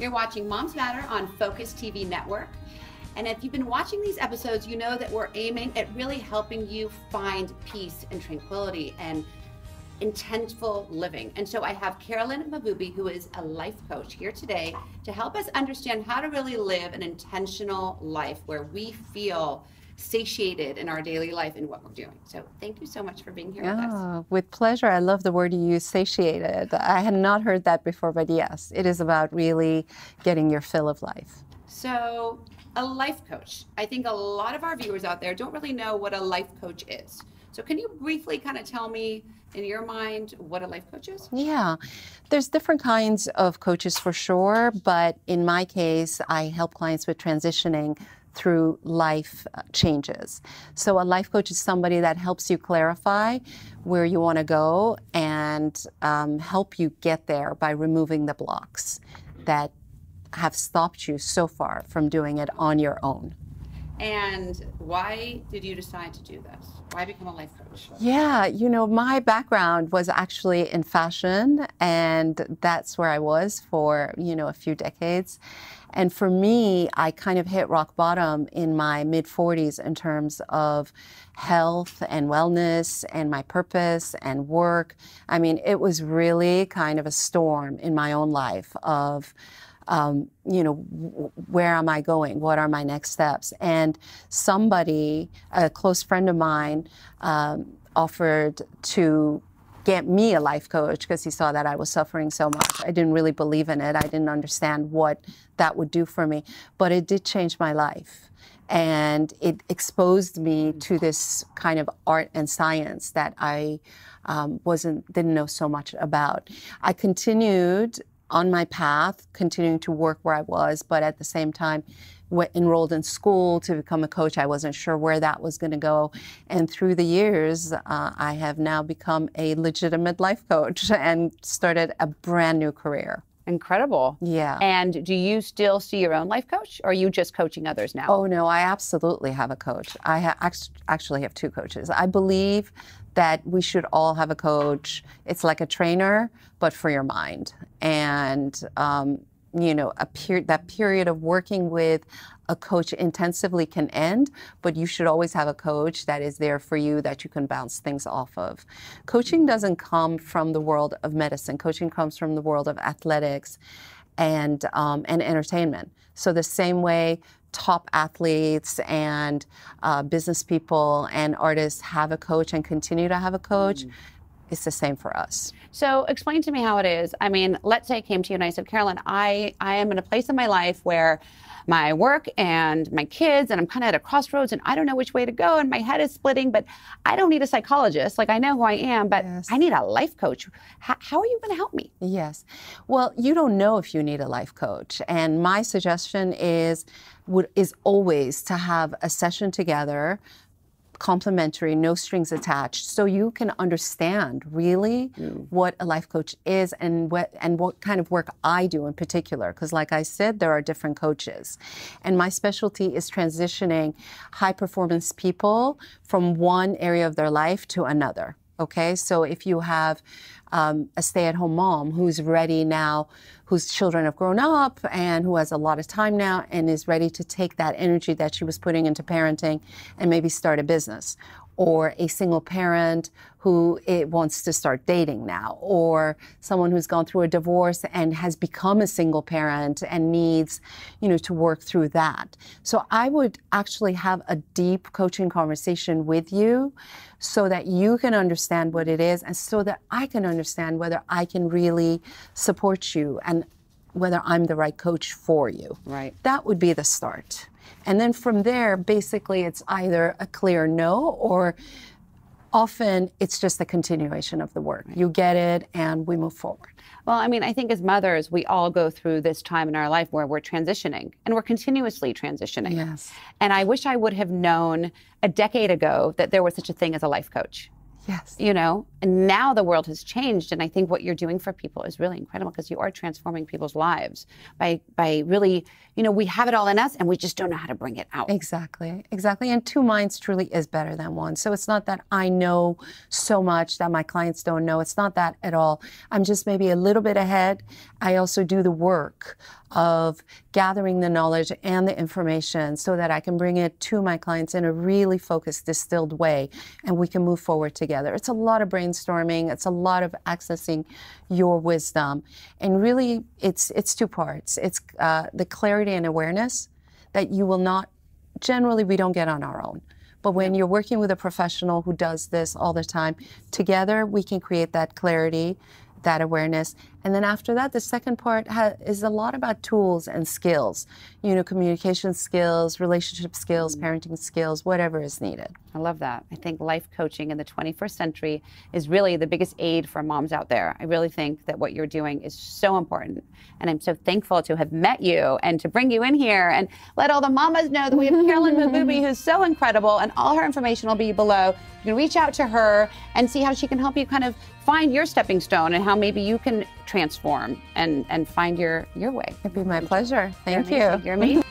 You're watching Moms Matter on FocusTV Network. And if you've been watching these episodes, you know that we're aiming at really helping you find peace and tranquility and intentful living. And so I have Carolyn Mahboubi, who is a life coach, here today to help us understand how to really live an intentional life where we feel satiated in our daily life and what we're doing. So thank you so much for being here with us. With pleasure. I love the word you use, satiated. I had not heard that before, but yes, it is about really getting your fill of life. So a life coach. I think a lot of our viewers out there don't really know what a life coach is. So can you briefly kind of tell me, in your mind, what a life coach is? Yeah, there's different kinds of coaches for sure, but in my case, I help clients with transitioning through life changes. So a life coach is somebody that helps you clarify where you want to go and help you get there by removing the blocks that have stopped you so far from doing it on your own. And why did you decide to do this? Why become a life coach? Yeah, you know, my background was actually in fashion, and that's where I was for, a few decades. And for me, I kind of hit rock bottom in my mid-40s in terms of health and wellness and my purpose and work. I mean, it was really kind of a storm in my own life of where am I going? What are my next steps? And somebody, a close friend of mine, offered to get me a life coach because he saw that I was suffering so much. I didn't really believe in it. I didn't understand what that would do for me, but it did change my life. And it exposed me to this kind of art and science that I didn't know so much about. I continued on my path, continuing to work where I was, but at the same time, enrolled in school to become a coach. I wasn't sure where that was going to go. And through the years, I have now become a legitimate life coach and started a brand new career. Incredible. Yeah. And do you still see your own life coach, or are you just coaching others now? Oh, no, I absolutely have a coach. I actually have two coaches. I believe that we should all have a coach. It's like a trainer, but for your mind. And, that period of working with a coach intensively can end, but you should always have a coach that is there for you that you can bounce things off of. Coaching doesn't come from the world of medicine. Coaching comes from the world of athletics and entertainment. So the same way top athletes and business people and artists have a coach and continue to have a coach, it's the same for us. So explain to me how it is. I mean, let's say I came to you and I said, Carolyn, I am in a place in my life where my work and my kids, and I'm kind of at a crossroads and I don't know which way to go and my head is splitting, but I don't need a psychologist. Like, I know who I am, but yes, I need a life coach. How are you going to help me? Yes. Well, you don't know if you need a life coach. And my suggestion is always to have a session together, complimentary, no strings attached, so you can understand really what a life coach is and what kind of work I do in particular. Because like I said, there are different coaches. And my specialty is transitioning high performance people from one area of their life to another. Okay, so if you have a stay-at-home mom who's ready now, whose children have grown up and who has a lot of time now and is ready to take that energy that she was putting into parenting and maybe start a business, or a single parent who wants to start dating now, or someone who's gone through a divorce and has become a single parent and needs, to work through that. So I would actually have a deep coaching conversation with you so that you can understand what it is and so that I can understand whether I can really support you and whether I'm the right coach for you. Right. That would be the start. And then from there, basically, it's either a clear no, or often it's just a continuation of the work. Right. You get it, and we move forward. Well, I mean, I think as mothers, we all go through this time in our life where we're transitioning, and we're continuously transitioning. Yes. And I wish I would have known a decade ago that there was such a thing as a life coach. Yes. And now the world has changed. And I think what you're doing for people is really incredible because you are transforming people's lives by really, we have it all in us and we just don't know how to bring it out. Exactly. Exactly. And two minds truly is better than one. So it's not that I know so much that my clients don't know. It's not that at all. I'm just maybe a little bit ahead. I also do the work of gathering the knowledge and the information so that I can bring it to my clients in a really focused, distilled way, and we can move forward together. It's a lot of brainstorming. It's a lot of accessing your wisdom. And really, it's two parts. It's the clarity and awareness that you will not, generally, we don't get on our own. But when you're working with a professional who does this all the time, together we can create that clarity, that awareness. And then after that, the second part is a lot about tools and skills, communication skills, relationship skills, parenting skills, whatever is needed. I love that. I think life coaching in the 21st century is really the biggest aid for moms out there. I really think that what you're doing is so important. And I'm so thankful to have met you and to bring you in here and let all the mamas know that we have Carolyn Mahboubi, who's so incredible, and all her information will be below. You can reach out to her and see how she can help you kind of find your stepping stone and how maybe you can transform and find your way. It'd be my pleasure. Thank you. You're amazing.